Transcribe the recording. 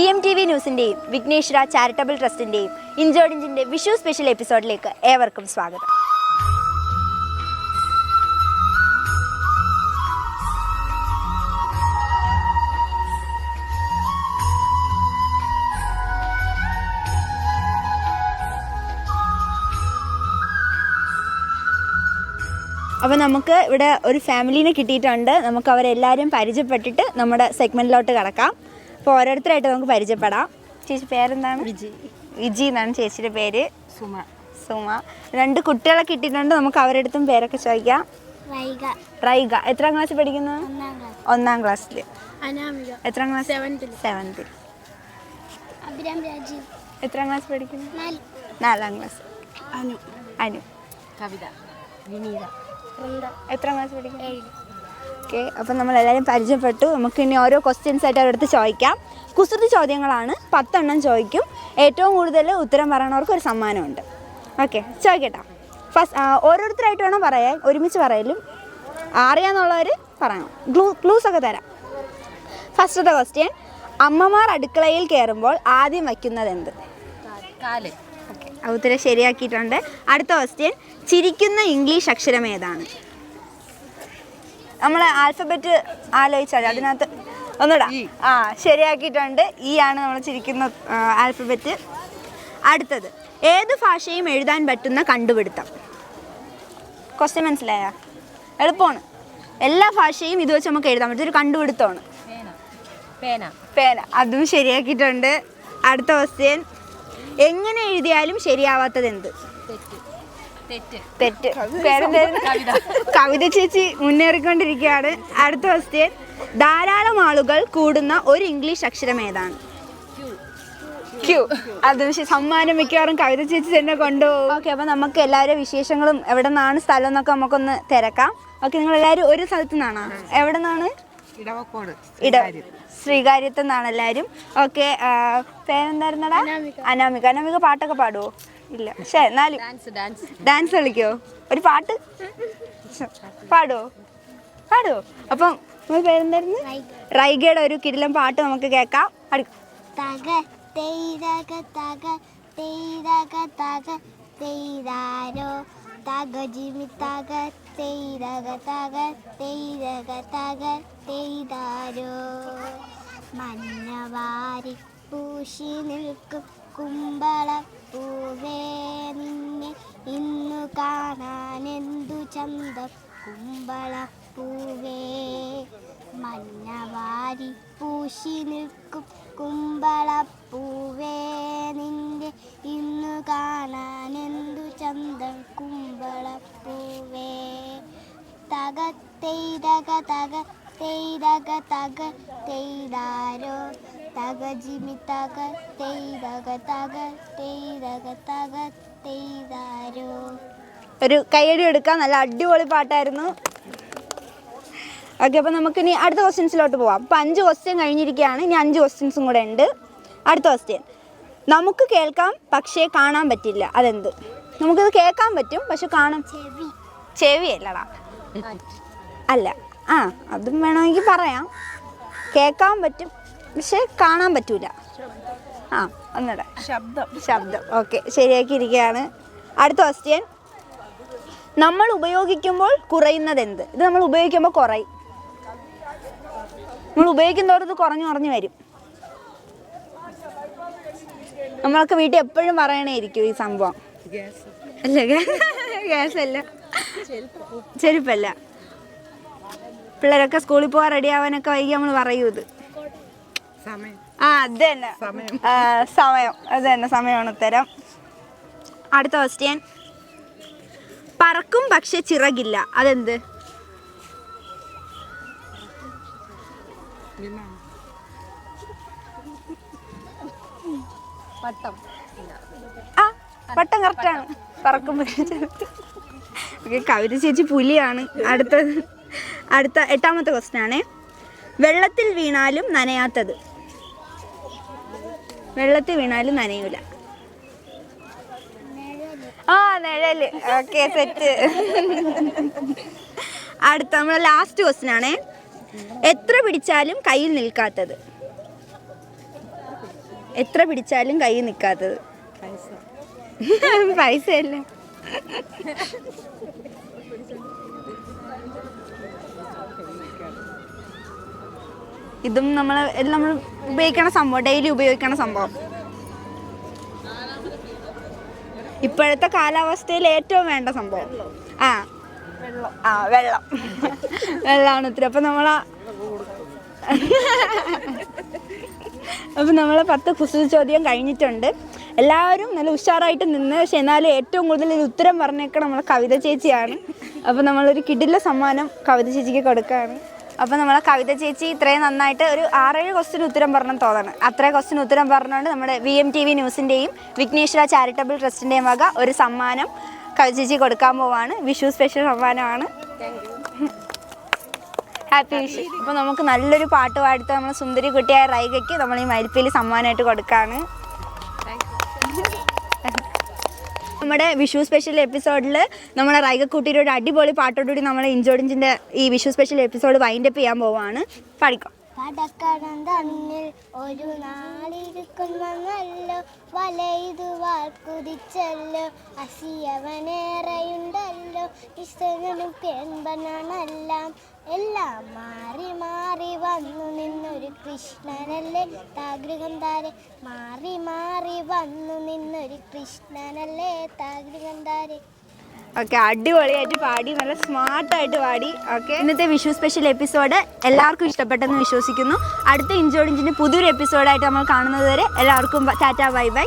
TMTV ന്യൂസിൻ്റെയും Vighneshwara charitable ട്രസ്റ്റിൻ്റെയും ഇഞ്ചോടിഞ്ചിൻ്റെ വിഷു സ്പെഷ്യൽ എപ്പിസോഡിലേക്ക് ഏവർക്കും സ്വാഗതം. അപ്പോൾ നമുക്ക് ഇവിടെ ഒരു ഫാമിലീനെ കിട്ടിയിട്ടുണ്ട്. നമുക്ക് അവരെല്ലാവരും പരിചയപ്പെട്ടിട്ട് നമ്മുടെ സെഗ്മെൻറ്റിലോട്ട് കിടക്കാം. അപ്പോൾ ഓരോരുത്തരായിട്ട് നമുക്ക് പരിചയപ്പെടാം. ചേച്ചി പേരെന്താണ്? വിജി എന്നാണ് ചേച്ചിയുടെ പേര്. സുമ. രണ്ട് കുട്ടികളെ കിട്ടിയിട്ടുണ്ട്. നമുക്ക് അവരുടെ അടുത്തും പേരൊക്കെ ചോദിക്കാം. റൈഗ എത്രാം ക്ലാസ്സിൽ പഠിക്കുന്നു? 1ാം ക്ലാസ്സിൽ. എത്രാം ക്ലാസ്? 7th. എത്രാം ക്ലാസ് പഠിക്കുന്നു? 4ാം ക്ലാസ്. അനു. കവിത. എത്രാം ക്ലാസ് പഠിക്കുന്നു? 7. ഓക്കെ, അപ്പം നമ്മളെല്ലാവരും പരിചയപ്പെട്ടു. നമുക്ക് ഇനി ഓരോ ക്വസ്റ്റ്യൻസ് ആയിട്ട് അവരുടെ അടുത്ത് ചോദിക്കാം. കുസൃതി ചോദ്യങ്ങളാണ്, 10 എണ്ണം ചോദിക്കും. ഏറ്റവും കൂടുതൽ ഉത്തരം പറയണവർക്ക് ഒരു സമ്മാനമുണ്ട്. ഓക്കെ, ചോദിക്കട്ടെ. ഫസ്റ്റ് ഓരോരുത്തരായിട്ട് വേണം പറയാൻ, ഒരുമിച്ച് പറയലും. അറിയാന്നുള്ളവർ പറയണം. ക്ലൂസ് ഒക്കെ തരാം. ഫസ്റ്റത്തെ ക്വസ്റ്റ്യൻ, അമ്മമാർ അടുക്കളയിൽ കയറുമ്പോൾ ആദ്യം വയ്ക്കുന്നത് എന്ത്? കാല്. ഓക്കെ, ഉത്തരം ശരിയാക്കിയിട്ടുണ്ട്. അടുത്ത ക്വസ്റ്റ്യൻ, ചിരിക്കുന്ന ഇംഗ്ലീഷ് അക്ഷരം ഏതാണ്? നമ്മൾ ആൽഫബറ്റ് ആലോചിച്ചാൽ അതിനകത്ത് ഒന്നുകൂടാ. ശരിയാക്കിയിട്ടുണ്ട്. ഈ ആണ് നമ്മൾ ചിരിക്കുന്ന ആൽഫബറ്റ്. അടുത്തത്, ഏത് ഭാഷയും എഴുതാൻ പറ്റുന്ന കണ്ടുപിടുത്തം? ക്വസ്റ്റ്യൻ മനസ്സിലായ? എളുപ്പമാണ്. എല്ലാ ഭാഷയും ഇത് വെച്ച് നമുക്ക് എഴുതാൻ പറ്റും. ഒരു കണ്ടുപിടുത്തമാണ്. പേന. അതും ശരിയാക്കിയിട്ടുണ്ട്. അടുത്ത ക്വസ്റ്റ്യൻ, എങ്ങനെ എഴുതിയാലും ശരിയാവാത്തത് എന്ത്? തെറ്റ്. കവിത ചേച്ചി മുന്നേറിക്കൊണ്ടിരിക്കുകയാണ്. അടുത്ത ക്വസ്റ്റ്യൻ, ധാരാളം ആളുകൾ കൂടുന്ന ഒരു ഇംഗ്ലീഷ് അക്ഷരം ഏതാണ്? ക്യൂ. അത് സമ്മാനം മിക്കവാറും കവിത ചേച്ചി തന്നെ കൊണ്ടുപോകും. ഓക്കെ, അപ്പോൾ നമുക്ക് എല്ലാവരും വിശേഷങ്ങളും എവിടെ നിന്നാണ് സ്ഥലം എന്നൊക്കെ നമുക്കൊന്ന് തിരക്കാം. ഓക്കെ, നിങ്ങളെല്ലാവരും ഒരു സ്ഥലത്തു നിന്നാണോ? എവിടെ നിന്നാണ്? ശ്രീകാര്യത്തു നിന്നാണ് എല്ലാവരും. ഓക്കെ, പേരെന്തായിരുന്നടാ? അനാമിക പാട്ടൊക്കെ പാടുവോ? ഇല്ല. ശരി, എന്നാലും ഡാൻസ് കളിക്കോ? ഒരു പാട്ട് പാടുവോ? അപ്പം പേരെന്തായിരുന്നു? റൈഗയുടെ ഒരു കിടിലൻ പാട്ട് നമുക്ക് കേൾക്കാം. മഞ്ഞവാരി പൂശി നിൽക്കും കുമ്പളപ്പൂവേ, നിന്നെ ഇന്നു കാണാൻ എന്തു ചന്തം കുമ്പളപ്പൂവേ. മഞ്ഞവാരി പൂശി നിൽക്കും കുമ്പളപ്പൂവേ, നിന്നെ ഇന്നു കാണാൻ എന്തു ചന്തം കുമ്പളപ്പൂവേ. തക തെയ്താരോ തകജിമി തെയ്താരോ. ഒരു കൈയടി എടുക്കാം. നല്ല അടിപൊളി പാട്ടായിരുന്നു. ഓക്കെ, അപ്പോൾ നമുക്കിനി അടുത്ത ക്വസ്റ്റ്യൻസിലോട്ട് പോവാം. അപ്പോൾ 5 ക്വസ്റ്റ്യൻ കഴിഞ്ഞിരിക്കുകയാണ്. ഇനി 5 ക്വസ്റ്റ്യൻസും കൂടെ ഉണ്ട്. അടുത്ത ക്വസ്റ്റ്യൻ, നമുക്ക് കേൾക്കാം പക്ഷേ കാണാൻ പറ്റില്ല. അതെന്ത്? നമുക്കിത് കേൾക്കാൻ പറ്റും പക്ഷെ കാണാൻ. ചെവി അല്ലടാ. അല്ല. അതും വേണമെങ്കിൽ പറയാം. കേൾക്കാൻ പറ്റും പക്ഷെ കാണാൻ പറ്റൂല. ഒന്നൂടെ. ശബ്ദം. ഓക്കെ, ശരിയാക്കിയിരിക്കുകയാണ്. അടുത്ത ക്വസ്റ്റ്യൻ, നമ്മൾ ഉപയോഗിക്കുമ്പോൾ കുറയുന്നത് എന്ത്? ഇത് നമ്മൾ ഉപയോഗിക്കുമ്പോൾ കുറയും. നമ്മൾ ഉപയോഗിക്കുന്നതോറും ഇത് കുറഞ്ഞു വരും. നമ്മളൊക്കെ വീട്ടിൽ എപ്പോഴും പറയണേയിരിക്കും ഈ സംഭവം. അല്ല, ഗ്യാസ് അല്ല, ചെരുപ്പല്ല. പിള്ളേരൊക്കെ സ്കൂളിൽ പോകാൻ റെഡി ആവാനൊക്കെ വൈകി നമ്മൾ പറയൂ ഇത്. അത് തന്നെ സമയം. അത് തന്നെ സമയമാണ് ഉത്തരം. അടുത്ത ക്വസ്റ്റ്യൻ, പറക്കും പക്ഷെ ചിറകില്ല. അതെന്ത്? പട്ടം കറക്റ്റാണ്. പറക്കും പക്ഷെ കവിത ചേച്ചി പുലിയാണ്. അടുത്ത 8ാമത്തെ ക്വസ്റ്റ്യൻ ആണ്, വെള്ളത്തിൽ വീണാലും നനയാത്തത്. വെള്ളത്തിൽ വീണാലും നനയൂല. നിഴല്. Okay, set. അടുത്ത നമ്മളെ ലാസ്റ്റ് ക്വസ്റ്റ്യൻ ആണ്, എത്ര പിടിച്ചാലും കയ്യിൽ നിൽക്കാത്തത്. എത്ര പിടിച്ചാലും കൈ നിൽക്കാത്തത്? പൈസയല്ല. ഇതും നമ്മൾ ഉപയോഗിക്കണ സംഭവം, ഡെയിലി ഉപയോഗിക്കണ സംഭവം. ഇപ്പോഴത്തെ കാലാവസ്ഥയിൽ ഏറ്റവും വേണ്ട സംഭവം. വെള്ളം. വെള്ളമാണ് ഉത്തരം. അപ്പം നമ്മളെ 10 കുസൃതി ചോദ്യം കഴിഞ്ഞിട്ടുണ്ട്. എല്ലാവരും നല്ല ഉഷാറായിട്ട് നിന്ന്, പക്ഷെ എന്നാലും ഏറ്റവും കൂടുതൽ ഒരു ഉത്തരം പറഞ്ഞേക്ക നമ്മളെ കവിത ചേച്ചിയാണ്. അപ്പോൾ നമ്മളൊരു കിടില സമ്മാനം കവിത ചേച്ചിക്ക് കൊടുക്കുകയാണ്. അപ്പോൾ നമ്മളെ കവിത ചേച്ചി ഇത്രയും നന്നായിട്ട് ഒരു 6-7 ക്വസ്റ്റ്യൻ ഉത്തരം പറഞ്ഞു തോന്നണം. അത്രയും ക്വസ്റ്റ്യൻ ഉത്തരം പറഞ്ഞുകൊണ്ട് നമ്മുടെ VMTV ന്യൂസിൻ്റെയും വിഘ്നേശ്വര ചാരിറ്റബിൾ ട്രസ്റ്റിൻ്റെയും വക ഒരു സമ്മാനം കവിത ചേച്ചി കൊടുക്കാൻ പോവാണ്. വിഷു സ്പെഷ്യൽ സമ്മാനമാണ്. ഹാപ്പി വിഷു. അപ്പോൾ നമുക്ക് നല്ലൊരു പാട്ട് പാടിയിട്ട് നമ്മളെ സുന്ദരി കുട്ടിയായ റൈഗയ്ക്ക് നമ്മൾ ഈ മയിൽപ്പീലി സമ്മാനമായിട്ട് കൊടുക്കുകയാണ്. നമ്മുടെ വിഷു സ്പെഷ്യൽ എപ്പിസോഡിൽ നമ്മുടെ റൈഗക്കുട്ടിയുടെ ഒരു അടിപൊളി പാട്ടോടുകൂടി നമ്മുടെ ഇഞ്ചോടിഞ്ചിൻ്റെ ഈ വിഷു സ്പെഷ്യൽ എപ്പിസോഡ് വൈൻഡപ്പ് ചെയ്യാൻ പോവാണ്. പാടിക്കോ. പടക്കടം തന്നിൽ ഒരു നാളിരിക്കുന്നല്ലോ, വലയിതു വാർക്കുതിച്ചല്ലോ, അസിയവനേറെയുണ്ടല്ലോ, ഇഷ്ടനും പെൺപനാണെല്ലാം, എല്ലാം മാറി മാറി വന്നു നിന്നൊരു കൃഷ്ണനല്ലേ താഗൃഹം താരെ, മാറി മാറി വന്നു നിന്നൊരു കൃഷ്ണനല്ലേ താഗൃഹം താരെ. ഓക്കെ, അടിപൊളിയായിട്ട് പാടി, നല്ല സ്മാർട്ടായിട്ട് പാടി. ഓക്കെ, ഇന്നത്തെ വിഷു സ്പെഷ്യൽ എപ്പിസോഡ് എല്ലാവർക്കും ഇഷ്ടപ്പെട്ടെന്ന് വിശ്വസിക്കുന്നു. അടുത്ത ഇഞ്ചോടിഞ്ചിൻ്റെ പുതിയൊരു എപ്പിസോഡായിട്ട് നമ്മൾ കാണുന്നത് വരെ എല്ലാവർക്കും ടാറ്റ ബൈ ബൈ.